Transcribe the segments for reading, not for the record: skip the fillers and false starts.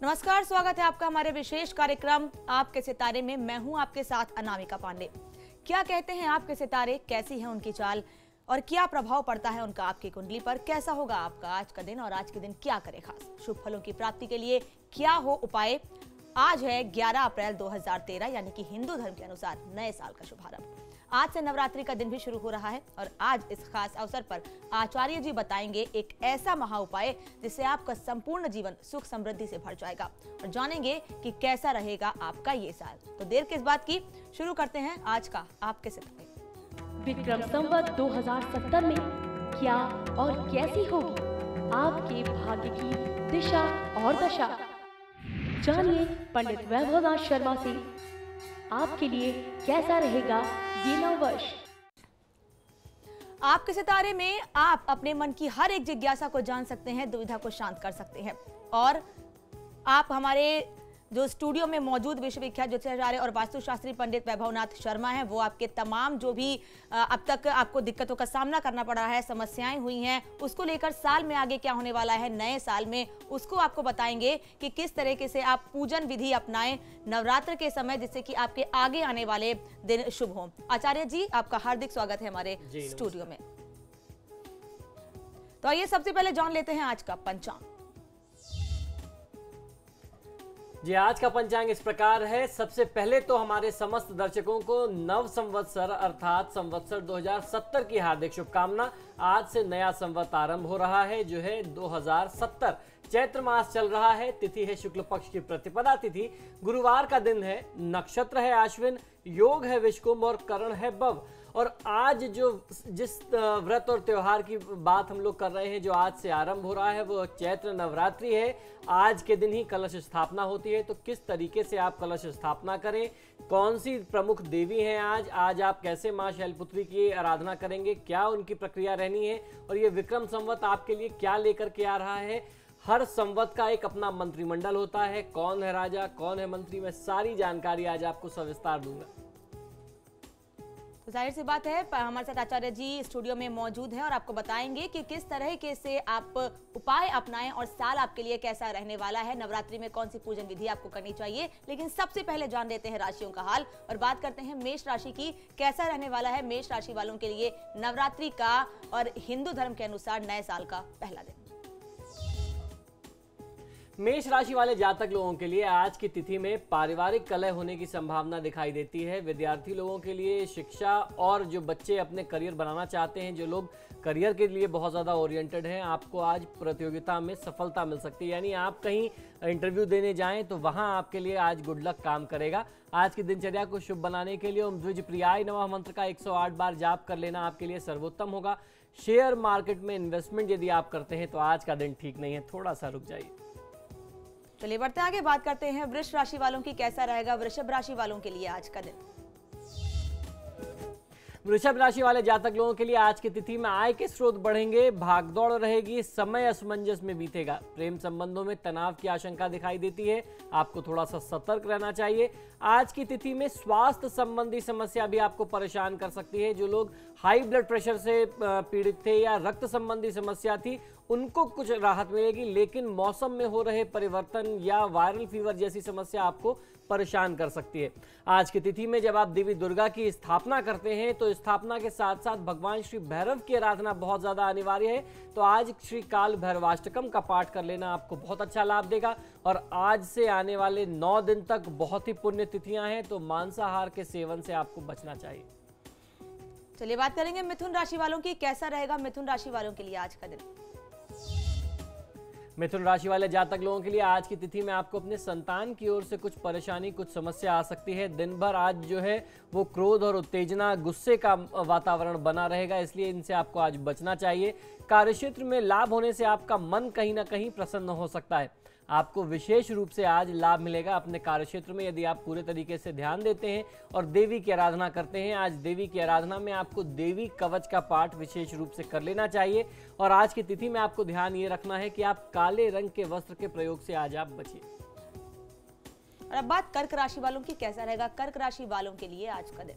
नमस्कार, स्वागत है आपका हमारे विशेष कार्यक्रम आपके सितारे में। मैं हूं आपके साथ अनामिका पांडे। क्या कहते हैं आपके सितारे, कैसी है उनकी चाल और क्या प्रभाव पड़ता है उनका आपकी कुंडली पर? कैसा होगा आपका आज का दिन और आज के दिन क्या करें खास? शुभ फलों की प्राप्ति के लिए क्या हो उपाय? आज है 11 अप्रैल 2013 यानी कि हिंदू धर्म के अनुसार नए साल का शुभारंभ। आज से नवरात्रि का दिन भी शुरू हो रहा है और आज इस खास अवसर पर आचार्य जी बताएंगे एक ऐसा महा उपाय जिससे आपका संपूर्ण जीवन सुख समृद्धि से भर जाएगा और जानेंगे कि कैसा रहेगा आपका ये साल। तो देर किस बात की, शुरू करते हैं आज का आपके सितारे। विक्रम संवत 2070 में क्या और कैसी होगी आपके भाग्य की दिशा और दशा? जानिए पंडित वैभवनाथ शर्मा से आपके लिए कैसा रहेगा ये नववर्ष। आपके सितारे में आप अपने मन की हर एक जिज्ञासा को जान सकते हैं, दुविधा को शांत कर सकते हैं और आप हमारे जो स्टूडियो में मौजूद विश्वविख्यात ज्योतिषाचार्य और वास्तुशास्त्री पंडित वैभवनाथ शर्मा हैं, वो आपके तमाम जो भी अब तक आपको दिक्कतों का सामना करना पड़ा है, समस्याएं हुई हैं, उसको लेकर साल में आगे क्या होने वाला है नए साल में, उसको आपको बताएंगे कि किस तरीके से आप पूजन विधि अपनाएं नवरात्र के समय, जिससे कि आपके आगे आने वाले दिन शुभ हों। आचार्य जी, आपका हार्दिक स्वागत है हमारे स्टूडियो में। तो आइए सबसे पहले जान लेते हैं आज का पंचांग। जी, आज का पंचांग इस प्रकार है। सबसे पहले तो हमारे समस्त दर्शकों को नव संवत्सर अर्थात संवत्सर 2070 की हार्दिक शुभकामना। आज से नया संवत आरंभ हो रहा है जो है 2070। चैत्र मास चल रहा है, तिथि है शुक्ल पक्ष की प्रतिपदा तिथि, गुरुवार का दिन है, नक्षत्र है आश्विन, योग है विषकुंभ और करण है बव। और आज जो जिस व्रत और त्योहार की बात हम लोग कर रहे हैं, जो आज से आरंभ हो रहा है, वो चैत्र नवरात्रि है। आज के दिन ही कलश स्थापना होती है। तो किस तरीके से आप कलश स्थापना करें, कौन सी प्रमुख देवी हैं आज आप कैसे माँ शैलपुत्री की आराधना करेंगे, क्या उनकी प्रक्रिया रहनी है और ये विक्रम संवत आपके लिए क्या लेकर के आ रहा है। हर संवत का एक अपना मंत्रिमंडल होता है, कौन है राजा कौन है मंत्री, मैं सारी जानकारी आज आपको सविस्तार दूंगा। तो जाहिर सी बात है हमारे साथ आचार्य जी स्टूडियो में मौजूद हैं और आपको बताएंगे कि किस तरह के से आप उपाय अपनाएं और साल आपके लिए कैसा रहने वाला है, नवरात्रि में कौन सी पूजन विधि आपको करनी चाहिए। लेकिन सबसे पहले जान लेते हैं राशियों का हाल और बात करते हैं मेष राशि की, कैसा रहने वाला है मेष राशि वालों के लिए नवरात्रि का और हिंदू धर्म के अनुसार नए साल का पहला दिन। मेष राशि वाले जातक लोगों के लिए आज की तिथि में पारिवारिक कलह होने की संभावना दिखाई देती है। विद्यार्थी लोगों के लिए शिक्षा और जो बच्चे अपने करियर बनाना चाहते हैं, जो लोग करियर के लिए बहुत ज़्यादा ओरिएंटेड हैं, आपको आज प्रतियोगिता में सफलता मिल सकती है। यानी आप कहीं इंटरव्यू देने जाएं तो वहां आपके लिए आज गुड लक काम करेगा। आज की दिनचर्या को शुभ बनाने के लिए ओम द्विज प्रियाय नमः मंत्र का 108 बार जाप कर लेना आपके लिए सर्वोत्तम होगा। शेयर मार्केट में इन्वेस्टमेंट यदि आप करते हैं तो आज का दिन ठीक नहीं है, थोड़ा सा रुक जाइए। चलिए बढ़ते आगे, बात करते हैं वृष राशि वालों की, कैसा रहेगा वृषभ राशि वालों के लिए आज का दिन। वृषभ राशि वाले जातक लोगों के लिए आज की तिथि में आय के स्रोत बढ़ेंगे, भागदौड़ रहेगी, समय असमंजस में बीतेगा। प्रेम संबंधों में तनाव की आशंका दिखाई देती है, आपको थोड़ा सा सतर्क रहना चाहिए। आज की तिथि में स्वास्थ्य संबंधी समस्या भी आपको परेशान कर सकती है। जो लोग हाई ब्लड प्रेशर से पीड़ित थे या रक्त संबंधी समस्या थी, उनको कुछ राहत मिलेगी, लेकिन मौसम में हो रहे परिवर्तन या वायरल फीवर जैसी समस्या आपको परेशान कर सकती है। आज की तिथि में जब आप देवी दुर्गा की स्थापना करते हैं तो स्थापना के साथ साथ भगवान श्री भैरव की आराधना बहुत ज्यादा अनिवार्य है। तो आज श्री काल भैरवाष्टकम का पाठ कर लेना आपको बहुत अच्छा लाभ देगा। और आज से आने वाले 9 दिन तक बहुत ही पुण्य तिथियां हैं, तो मांसाहार के सेवन से आपको बचना चाहिए। चलिए बात करेंगे मिथुन राशि वालों की, कैसा रहेगा मिथुन राशि वालों के लिए आज का दिन। मिथुन राशि वाले जातक लोगों के लिए आज की तिथि में आपको अपने संतान की ओर से कुछ परेशानी कुछ समस्या आ सकती है। दिन भर आज जो है वो क्रोध और उत्तेजना गुस्से का वातावरण बना रहेगा, इसलिए इनसे आपको आज बचना चाहिए। कार्यक्षेत्र में लाभ होने से आपका मन कहीं ना कहीं प्रसन्न हो सकता है। आपको विशेष रूप से आज लाभ मिलेगा अपने कार्यक्षेत्र में यदि आप पूरे तरीके से ध्यान देते हैं और देवी की आराधना करते हैं। आज देवी की आराधना में आपको देवी कवच का पाठ विशेष रूप से कर लेना चाहिए। और आज की तिथि में आपको ध्यान ये रखना है कि आप काले रंग के वस्त्र के प्रयोग से आज आप बचिए। और अब बात कर्क राशि वालों की, कैसा रहेगा कर्क राशि वालों के लिए आज का दिन।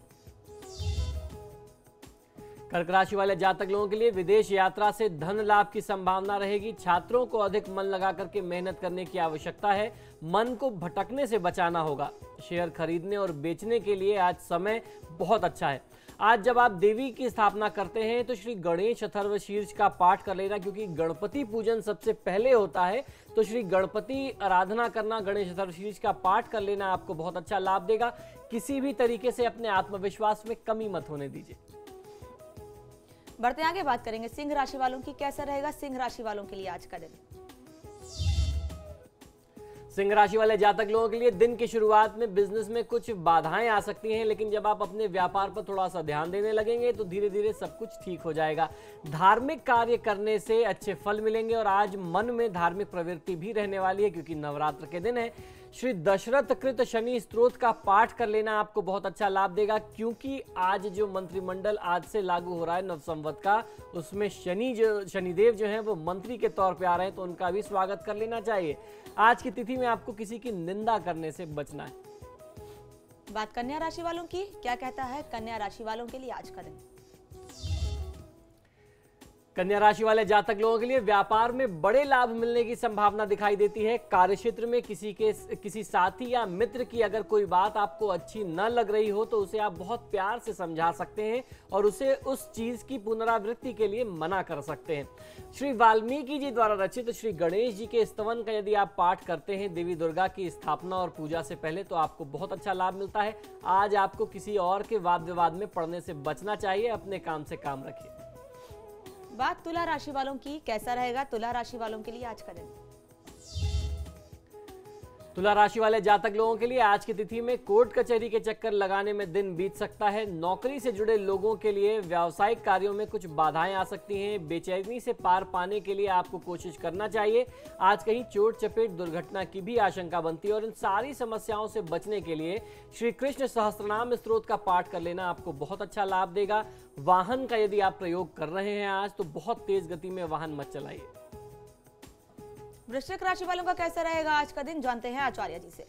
कर्क राशि वाले जातक लोगों के लिए विदेश यात्रा से धन लाभ की संभावना रहेगी। छात्रों को अधिक मन लगा करके मेहनत करने की आवश्यकता है। मन को भटकने से बचाना होगा। शेयर खरीदने और बेचने के लिए आज समय बहुत अच्छा है। आज जब आप देवी की स्थापना करते हैं तो श्री गणेश अथर्वशीर्ष का पाठ कर लेना, क्योंकि गणपति पूजन सबसे पहले होता है। तो श्री गणपति आराधना करना, गणेश अथर्वशीर्ष का पाठ कर लेना आपको बहुत अच्छा लाभ देगा। किसी भी तरीके से अपने आत्मविश्वास में कमी मत होने दीजिए। बढ़ते आगे बात करेंगे सिंह राशि वालों की। कैसा रहेगा सिंह राशि वालों के लिए आज का दिन? सिंह राशि वाले जातक लोगों के लिए दिन की शुरुआत में बिजनेस में कुछ बाधाएं आ सकती हैं, लेकिन जब आप अपने व्यापार पर थोड़ा सा ध्यान देने लगेंगे तो धीरे धीरे सब कुछ ठीक हो जाएगा। धार्मिक कार्य करने से अच्छे फल मिलेंगे और आज मन में धार्मिक प्रवृत्ति भी रहने वाली है, क्योंकि नवरात्र के दिन है। श्री दशरथ कृत शनि स्तोत्र का पाठ कर लेना आपको बहुत अच्छा लाभ देगा, क्योंकि आज जो मंत्रिमंडल आज से लागू हो रहा है नव संवत का, उसमें शनिदेव जो हैं वो मंत्री के तौर पे आ रहे हैं, तो उनका भी स्वागत कर लेना चाहिए। आज की तिथि में आपको किसी की निंदा करने से बचना है। बात कन्या राशि वालों की। क्या कहता है कन्या राशि वालों के लिए आज का दिन? कन्या राशि वाले जातक लोगों के लिए व्यापार में बड़े लाभ मिलने की संभावना दिखाई देती है। कार्यक्षेत्र में किसी साथी या मित्र की अगर कोई बात आपको अच्छी न लग रही हो तो उसे आप बहुत प्यार से समझा सकते हैं और उसे उस चीज की पुनरावृत्ति के लिए मना कर सकते हैं। श्री वाल्मीकि जी द्वारा रचित श्री गणेश जी के स्तवन का यदि आप पाठ करते हैं देवी दुर्गा की स्थापना और पूजा से पहले, तो आपको बहुत अच्छा लाभ मिलता है। आज आपको किसी और के वाद विवाद में पड़ने से बचना चाहिए। अपने काम से काम रखिए। बात तुला राशि वालों की। कैसा रहेगा तुला राशि वालों के लिए आज का दिन? तुला राशि वाले जातक लोगों के लिए आज की तिथि में कोर्ट कचहरी के चक्कर लगाने में दिन बीत सकता है। नौकरी से जुड़े लोगों के लिए व्यावसायिक कार्यों में कुछ बाधाएं आ सकती हैं। बेचैनी से पार पाने के लिए आपको कोशिश करना चाहिए। आज कहीं चोट चपेट दुर्घटना की भी आशंका बनती है और इन सारी समस्याओं से बचने के लिए श्री कृष्ण सहस्त्रनाम स्तोत्र का पाठ कर लेना आपको बहुत अच्छा लाभ देगा। वाहन का यदि आप प्रयोग कर रहे हैं आज, तो बहुत तेज गति में वाहन मत चलाइए। वृश्चिक राशि वालों का कैसा रहेगा आज का दिन? जानते हैं आचार्य जी से।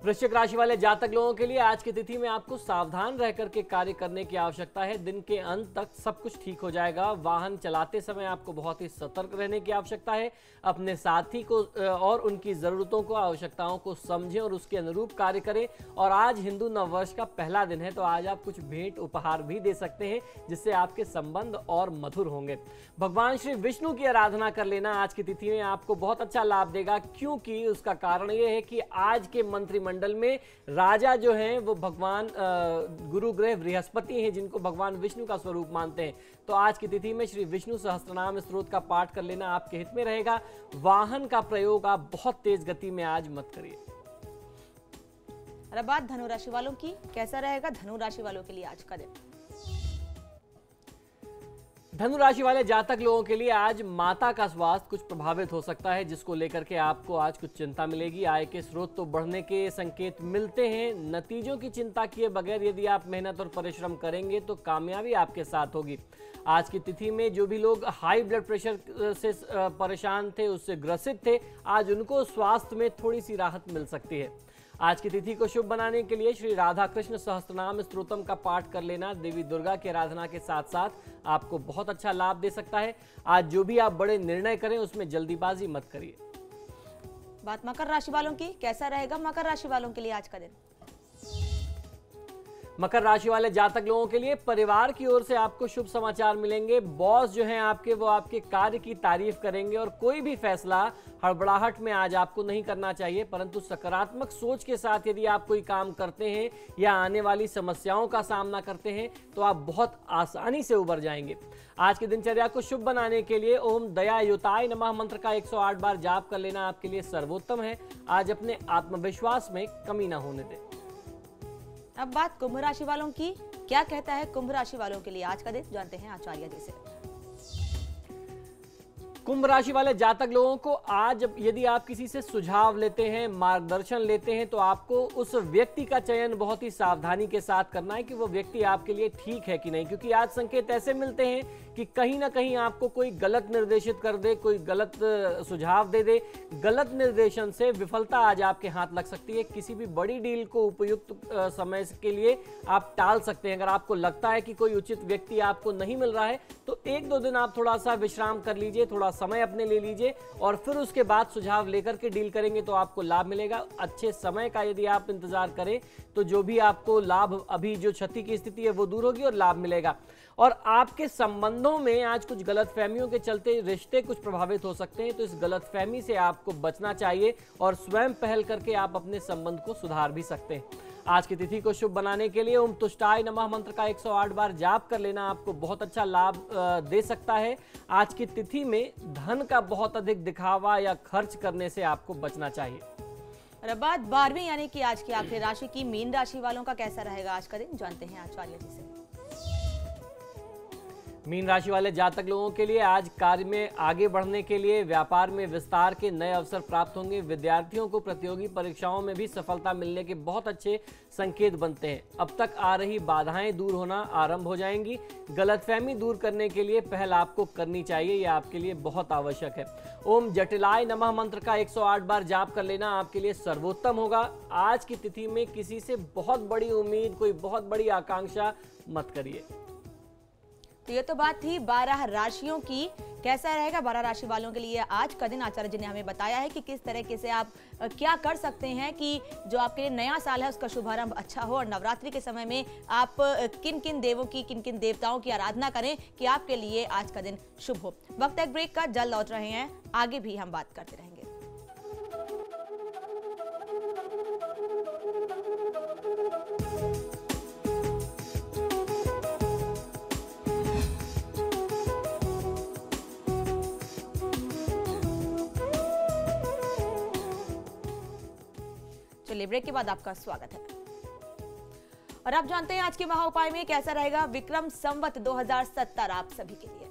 वृश्चिक राशि वाले जातक लोगों के लिए आज की तिथि में आपको सावधान रह करके कार्य करने की आवश्यकता है। दिन के अंत तक सब कुछ ठीक हो जाएगा। वाहन चलाते समय आपको बहुत ही सतर्क रहने की आवश्यकता है। अपने साथी को और उनकी जरूरतों को, आवश्यकताओं को समझें और उसके अनुरूप कार्य करें। और आज हिंदू नववर्ष का पहला दिन है, तो आज आप कुछ भेंट उपहार भी दे सकते हैं, जिससे आपके संबंध और मधुर होंगे। भगवान श्री विष्णु की आराधना कर लेना आज की तिथि में आपको बहुत अच्छा लाभ देगा, क्योंकि उसका कारण यह है कि आज के मंत्रिमंडल में राजा जो हैं वो भगवान गुरु ग्रह बृहस्पति हैं, जिनको भगवान विष्णु का स्वरूप मानते हैं। तो आज की तिथि में श्री विष्णु सहस्त्रनाम स्तोत्र का पाठ कर लेना आपके हित में रहेगा। वाहन का प्रयोग आप बहुत तेज गति में आज मत करिए। अब बात धनु राशि वालों की। कैसा रहेगा धनु राशि वालों के लिए आज का दिन? धनु राशि वाले जातक लोगों के लिए आज माता का स्वास्थ्य कुछ प्रभावित हो सकता है, जिसको लेकर के आपको आज कुछ चिंता मिलेगी। आय के स्रोत तो बढ़ने के संकेत मिलते हैं। नतीजों की चिंता किए बगैर यदि आप मेहनत और परिश्रम करेंगे तो कामयाबी आपके साथ होगी। आज की तिथि में जो भी लोग हाई ब्लड प्रेशर से परेशान थे, उससे ग्रसित थे, आज उनको स्वास्थ्य में थोड़ी सी राहत मिल सकती है। आज की तिथि को शुभ बनाने के लिए श्री राधा कृष्ण सहस्त्रनाम स्तोत्रम का पाठ कर लेना देवी दुर्गा की आराधना के साथ साथ आपको बहुत अच्छा लाभ दे सकता है। आज जो भी आप बड़े निर्णय करें उसमें जल्दीबाजी मत करिए। बात मकर राशि वालों की। कैसा रहेगा मकर राशि वालों के लिए आज का दिन? मकर राशि वाले जातक लोगों के लिए परिवार की ओर से आपको शुभ समाचार मिलेंगे। बॉस जो हैं आपके, वो आपके कार्य की तारीफ करेंगे और कोई भी फैसला हड़बड़ाहट में आज आपको नहीं करना चाहिए, परंतु सकारात्मक सोच के साथ यदि आप कोई काम करते हैं या आने वाली समस्याओं का सामना करते हैं तो आप बहुत आसानी से उबर जाएंगे। आज की दिनचर्या को शुभ बनाने के लिए ओम दयायुताय नमः मंत्र का 108 बार जाप कर लेना आपके लिए सर्वोत्तम है। आज अपने आत्मविश्वास में कमी ना होने दें। अब बात कुंभ राशि वालों की। क्या कहता है कुंभ राशि वालों के लिए आज का दिन? जानते हैं आचार्य जी से। कुंभ राशि वाले जातक लोगों को आज यदि आप किसी से सुझाव लेते हैं, मार्गदर्शन लेते हैं, तो आपको उस व्यक्ति का चयन बहुत ही सावधानी के साथ करना है कि वो व्यक्ति आपके लिए ठीक है कि नहीं, क्योंकि आज संकेत ऐसे मिलते हैं कि कहीं ना कहीं आपको कोई गलत निर्देशित कर दे, कोई गलत सुझाव दे दे। गलत निर्देशन से विफलता आज आपके हाथ लग सकती है। किसी भी बड़ी डील को उपयुक्त समय के लिए आप टाल सकते हैं। अगर आपको लगता है कि कोई उचित व्यक्ति आपको नहीं मिल रहा है तो 1-2 दिन आप थोड़ा सा विश्राम कर लीजिए, थोड़ा समय अपने ले लीजिए और फिर उसके बाद सुझाव लेकर के डील करेंगे तो आपको लाभ मिलेगा। अच्छे समय का यदि आप इंतजार करें तो जो भी आपको लाभ, अभी जो क्षति की स्थिति है वो दूर होगी और लाभ मिलेगा। और आपके संबंधों में आज कुछ गलतफहमियों के चलते रिश्ते कुछ प्रभावित हो सकते हैं, तो इस गलतफहमी से आपको बचना चाहिए और स्वयं पहल करके आप अपने संबंध को सुधार भी सकते हैं। आज की तिथि को शुभ बनाने के लिए ओम तुष्टाय नमः मंत्र का 108 बार जाप कर लेना आपको बहुत अच्छा लाभ दे सकता है। आज की तिथि में धन का बहुत अधिक दिखावा या खर्च करने से आपको बचना चाहिए। और अब बात 12वीं यानी कि आज की आखिरी राशि की, मीन राशि वालों का कैसा रहेगा आज का दिन, जानते हैं आचार्य जी से। मीन राशि वाले जातक लोगों के लिए आज कार्य में आगे बढ़ने के लिए, व्यापार में विस्तार के नए अवसर प्राप्त होंगे। विद्यार्थियों को प्रतियोगी परीक्षाओं में भी सफलता मिलने के बहुत अच्छे संकेत बनते हैं। अब तक आ रही बाधाएं दूर होना आरंभ हो जाएंगी। गलतफहमी दूर करने के लिए पहल आपको करनी चाहिए, यह आपके लिए बहुत आवश्यक है। ओम जटिलाय नमः मंत्र का 108 बार जाप कर लेना आपके लिए सर्वोत्तम होगा। आज की तिथि में किसी से बहुत बड़ी उम्मीद, कोई बहुत बड़ी आकांक्षा मत करिए। तो ये तो बात थी 12 राशियों की। कैसा रहेगा 12 राशि वालों के लिए आज का दिन, आचार्य जी ने हमें बताया है कि किस तरीके से आप क्या कर सकते हैं कि जो आपके लिए नया साल है उसका शुभारंभ अच्छा हो। और नवरात्रि के समय में आप किन किन देवों की, किन किन देवताओं की आराधना करें कि आपके लिए आज का दिन शुभ हो। वक्त एक ब्रेक का, जल्द लौट रहे हैं, आगे भी हम बात करते रहेंगे। चलिए ब्रेक के बाद आपका स्वागत है। और आप जानते हैं आज के महा उपाय में कैसा रहेगा विक्रम संवत 2070 आप सभी के लिए।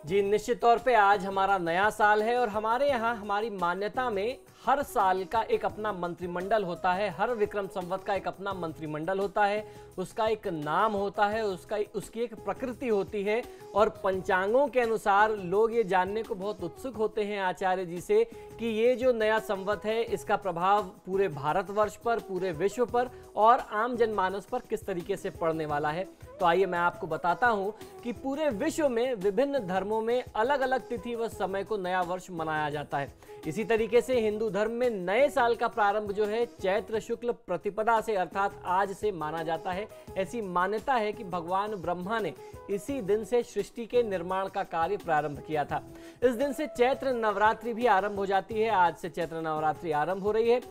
जी निश्चित तौर पे आज हमारा नया साल है और हमारे यहाँ हमारी मान्यता में हर साल का एक अपना मंत्रिमंडल होता है। हर विक्रम संवत का एक अपना मंत्रिमंडल होता है, उसका एक नाम होता है, उसकी एक प्रकृति होती है। और पंचांगों के अनुसार लोग ये जानने को बहुत उत्सुक होते हैं आचार्य जी से कि ये जो नया संवत है इसका प्रभाव पूरे भारतवर्ष पर, पूरे विश्व पर और आम जनमानस पर किस तरीके से पड़ने वाला है। तो आइए मैं आपको बताता हूं कि पूरे विश्व में विभिन्न धर्मों में अलग अलग तिथि व समय को नया वर्ष मनाया जाता है। इसी तरीके से हिंदू धर्म में नए साल का प्रारंभ जो है चैत्र शुक्ल प्रतिपदा से अर्थात आज से माना जाता है। ऐसी मान्यता है कि भगवान ब्रह्मा ने इसी दिन से सृष्टि के निर्माण का कार्य प्रारंभ किया था। इस दिन से चैत्र नवरात्रि भी आरंभ हो जाती है। आज से चैत्र नवरात्रि आरंभ हो रही है।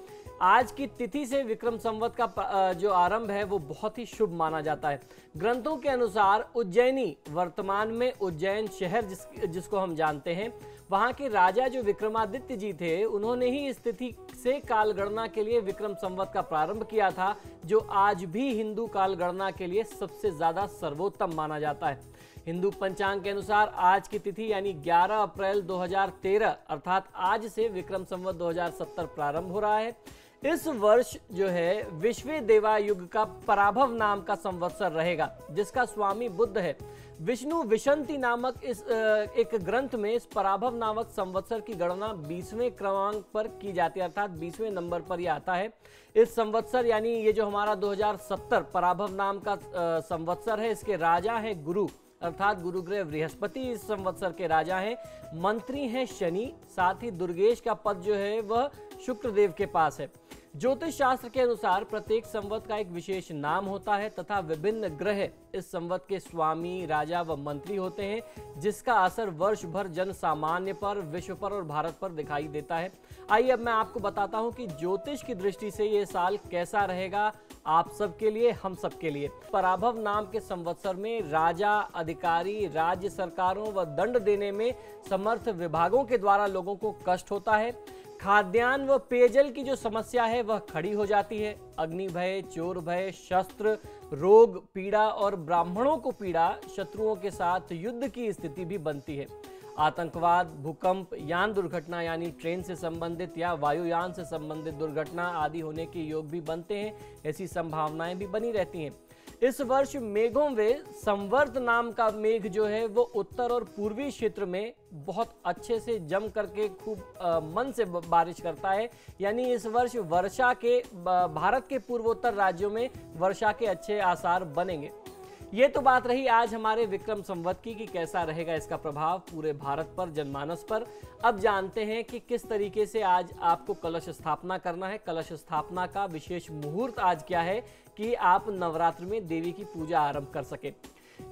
आज की तिथि से विक्रम संवत का जो आरंभ है वो बहुत ही शुभ माना जाता है। ग्रंथों के अनुसार उज्जैनी, वर्तमान में उज्जैन शहर जिसको हम जानते हैं, वहां के राजा जो विक्रमादित्य जी थे उन्होंने ही इस तिथि से काल गणना के लिए विक्रम संवत का प्रारंभ किया था, जो आज भी हिंदू काल गणना के लिए सबसे ज्यादा सर्वोत्तम माना जाता है। हिंदू पंचांग के अनुसार आज की तिथि यानी 11 अप्रैल 2013 अर्थात आज से विक्रम संवत 2070 प्रारंभ हो रहा है। इस वर्ष जो है विश्व देवा युग का पराभव नाम का संवत्सर रहेगा, जिसका स्वामी बुद्ध है। विष्णु विशंति नामक इस एक ग्रंथ में इस पराभव नामक संवत्सर की गणना 20वें क्रमांक पर की जाती है, अर्थात 20वें नंबर पर यह आता है। इस संवत्सर यानी ये जो हमारा 2070 पराभव नाम का संवत्सर है, इसके राजा है गुरु अर्थात गुरुग्रह बृहस्पति इस संवत्सर के राजा हैं। मंत्री हैं शनि, साथ ही दुर्गेश का पद जो है वह शुक्र देव के पास है। ज्योतिष शास्त्र के अनुसार प्रत्येक संवत का एक विशेष नाम होता है तथा विभिन्न ग्रह इस संवत के स्वामी, राजा व मंत्री होते हैं, जिसका असर वर्ष भर जन सामान्य पर, विश्व पर और भारत पर दिखाई देता है। आइए अब मैं आपको बताता हूं कि ज्योतिष की दृष्टि से ये साल कैसा रहेगा आप सबके लिए, हम सबके लिए। पराभव नाम के संवत्सर में राजा, अधिकारी, राज्य सरकारों व दंड देने में समर्थ विभागों के द्वारा लोगों को कष्ट होता है। खाद्यान्न व पेयजल की जो समस्या है वह खड़ी हो जाती है। अग्नि भय, चोर भय, शस्त्र, रोग, पीड़ा और ब्राह्मणों को पीड़ा, शत्रुओं के साथ युद्ध की स्थिति भी बनती है। आतंकवाद, भूकंप, यान दुर्घटना यानी ट्रेन से संबंधित या वायुयान से संबंधित दुर्घटना आदि होने के योग भी बनते हैं। ऐसी संभावनाएं भी बनी रहती हैं। इस वर्ष मेघों में संवर्त नाम का मेघ जो है वो उत्तर और पूर्वी क्षेत्र में बहुत अच्छे से जम करके खूब मन से बारिश करता है। यानी इस वर्ष वर्षा के भारत के पूर्वोत्तर राज्यों में वर्षा के अच्छे आसार बनेंगे। ये तो बात रही आज हमारे विक्रम संवत की कि कैसा रहेगा इसका प्रभाव पूरे भारत पर, जनमानस पर। अब जानते हैं कि किस तरीके से आज आपको कलश स्थापना करना है। कलश स्थापना का विशेष मुहूर्त आज क्या है कि आप नवरात्र में देवी की पूजा आरंभ कर सके।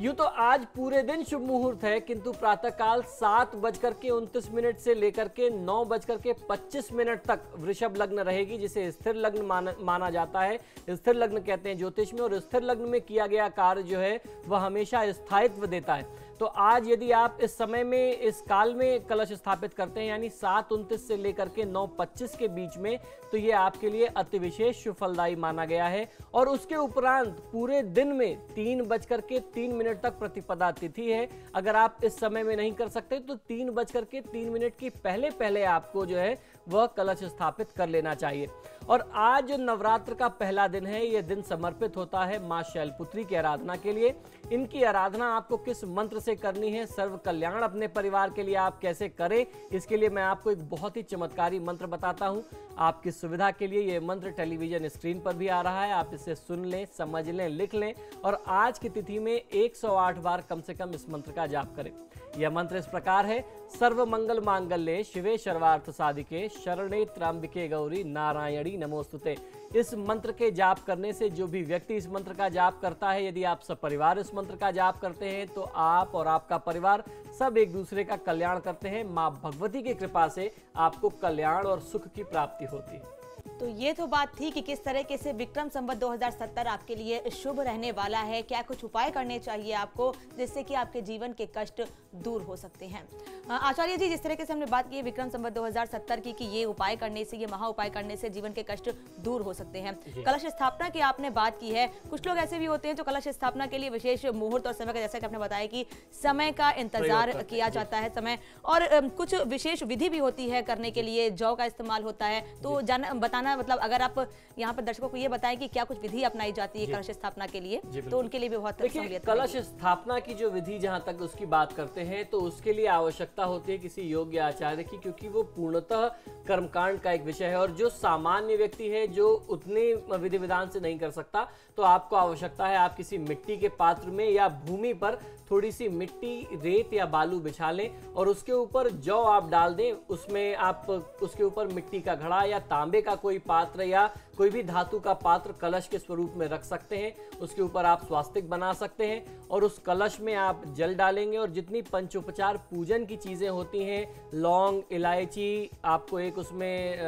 यूं तो आज पूरे दिन शुभ मुहूर्त है, किंतु प्रातःकाल 7:29 से लेकर के 9:25 तक वृषभ लग्न रहेगी, जिसे स्थिर लग्न माना जाता है। स्थिर लग्न कहते हैं ज्योतिष में, और स्थिर लग्न में किया गया कार्य जो है वह हमेशा स्थायित्व देता है। तो आज यदि आप इस समय में, इस काल में कलश स्थापित करते हैं, यानी 7:29 से लेकर के 9:25 के बीच में, तो ये आपके लिए अति विशेष शुभ फलदायी माना गया है। और उसके उपरांत पूरे दिन में 3:03 तक प्रतिपदा तिथि है। अगर आप इस समय में नहीं कर सकते तो 3:03 की पहले आपको जो है वह कलश स्थापित कर लेना चाहिए। और आज जो नवरात्र का पहला दिन है, यह दिन समर्पित होता है मां शैलपुत्री की आराधना के लिए। इनकी आराधना आपको किस मंत्र से करनी है, सर्व कल्याण अपने परिवार के लिए आप कैसे करें, इसके लिए मैं आपको एक बहुत ही चमत्कारी मंत्र बताता हूं। आपकी सुविधा के लिए यह मंत्र टेलीविजन स्क्रीन पर भी आ रहा है, आप इसे सुन लें, समझ लें, लिख लें, और आज की तिथि में 108 बार कम से कम इस मंत्र का जाप करें। यह मंत्र इस प्रकार है: सर्व मंगल मांगल्ये शिवे सर्वार्थ साधिके शरणे त्र्यंबके गौरी नारायणी नमोस्तुते। इस मंत्र के जाप करने से जो भी व्यक्ति इस मंत्र का जाप करता है, यदि आप सब परिवार इस मंत्र का जाप करते हैं, तो आप और आपका परिवार सब एक दूसरे का कल्याण करते हैं। मां भगवती की कृपा से आपको कल्याण और सुख की प्राप्ति होती है। तो ये तो बात थी कि किस तरीके से विक्रम संवत 2070 आपके लिए शुभ रहने वाला है, क्या कुछ उपाय करने चाहिए आपको जिससे कि आपके जीवन के कष्ट दूर हो सकते हैं। आचार्य जी, जिस तरीके से हमने बात की है विक्रम संवत 2070 की कि ये उपाय करने से, ये महा उपाय करने से जीवन के कष्ट दूर हो सकते हैं। कलश स्थापना की आपने बात की है, कुछ लोग ऐसे भी होते हैं जो कलश स्थापना के लिए विशेष मुहूर्त और समय का, जैसा कि आपने बताया कि समय का इंतजार किया जाता है, समय और कुछ विशेष विधि भी होती है करने के लिए, जौ का इस्तेमाल होता है। तो बताना, मतलब अगर आप यहाँ पर दर्शकों को ये बताएं कि क्या कुछ विधि अपनाई जाती है कलश स्थापना के लिए, तो उनके लिए भी बहुत सहूलियत। कलश स्थापना की जो विधि जहां तक उसकी बात करते हैं, तो उसके लिए आवश्यकता होती है किसी योग्य आचार्य की, क्योंकि वो पूर्णतः कर्मकांड का एक विषय है। और जो सामान्य व्यक्ति है जो उतने विधि विधान से नहीं कर सकता, तो आपको आवश्यकता है आप किसी मिट्टी के पात्र में या भूमि पर थोड़ी सी मिट्टी, रेत या बालू बिछा लें और उसके ऊपर जौ आप डाल दें। उसमें आप उसके ऊपर मिट्टी का घड़ा या तांबे का कोई पात्र या कोई भी धातु का पात्र कलश के स्वरूप में रख सकते हैं। उसके ऊपर आप स्वास्तिक बना सकते हैं और उस कलश में आप जल डालेंगे और जितनी पंचोपचार पूजन की चीज़ें होती हैं, लौंग, इलायची, आपको एक उसमें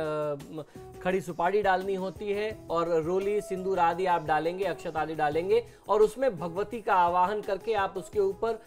खड़ी सुपारी डालनी होती है और रोली, सिंदूर आदि आप डालेंगे, अक्षत आदि डालेंगे और उसमें भगवती का आवाहन करके आप उसके ऊपर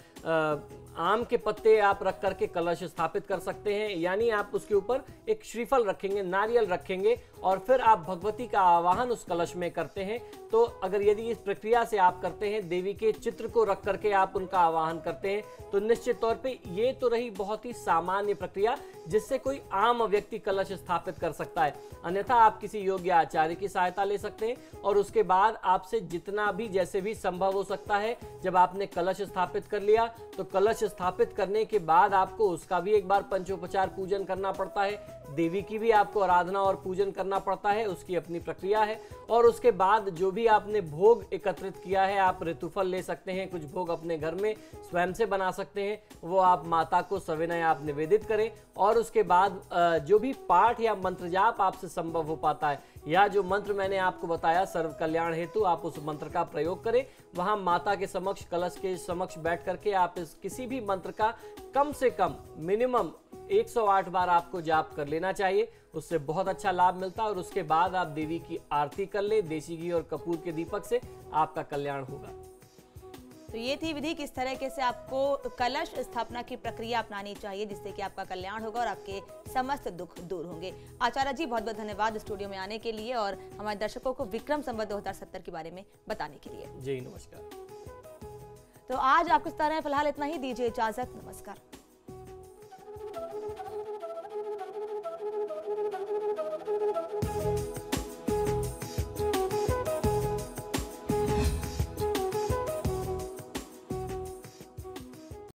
आम के पत्ते आप रख करके कलश स्थापित कर सकते हैं। यानी आप उसके ऊपर एक श्रीफल रखेंगे, नारियल रखेंगे और फिर आप भगवती का आवाहन उस कलश में करते हैं। तो अगर यदि इस प्रक्रिया से आप करते हैं, देवी के चित्र को रख करके आप उनका आवाहन करते हैं, तो निश्चित तौर पे ये तो रही बहुत ही सामान्य प्रक्रिया जिससे कोई आम व्यक्ति कलश स्थापित कर सकता है। अन्यथा आप किसी योग्य आचार्य की सहायता ले सकते हैं और उसके बाद आपसे जितना भी, जैसे भी संभव हो सकता है, जब आपने कलश स्थापित कर लिया तो कलश स्थापित करने के बाद आपको उसका भी एक बार पंचोपचार पूजन करना पड़ता है। देवी की भी आपको आराधना और पूजन करना पड़ता है, उसकी अपनी प्रक्रिया है। और उसके बाद जो भी आपने भोग एकत्रित किया है, आप ऋतुफल ले सकते हैं, कुछ भोग अपने घर में स्वयं से बना सकते हैं, वो आप माता को सविनय आप निवेदित करें। और उसके बाद जो भी पाठ या मंत्र जाप आपसे संभव हो पाता है, या जो मंत्र मैंने आपको बताया सर्व कल्याण हेतु, आप उस मंत्र का प्रयोग करें। वहां माता के समक्ष, कलश के समक्ष बैठ करके आप इस किसी भी मंत्र का कम से कम मिनिमम 108 बार आपको जाप कर लेना चाहिए। उससे बहुत अच्छा लाभ मिलता है। और उसके बाद आप देवी की आरती कर ले, देसी घी और कपूर के दीपक से आपका कल्याण होगा। तो ये थी विधि, किस तरीके से आपको कलश स्थापना की प्रक्रिया अपनानी चाहिए जिससे कि आपका कल्याण होगा और आपके समस्त दुख दूर होंगे। आचार्य जी, बहुत बहुत धन्यवाद स्टूडियो में आने के लिए और हमारे दर्शकों को विक्रम संवत 2070 के बारे में बताने के लिए। जी नमस्कार। तो आज आपको इस तरह फिलहाल इतना ही, दीजिए इजाजत, नमस्कार।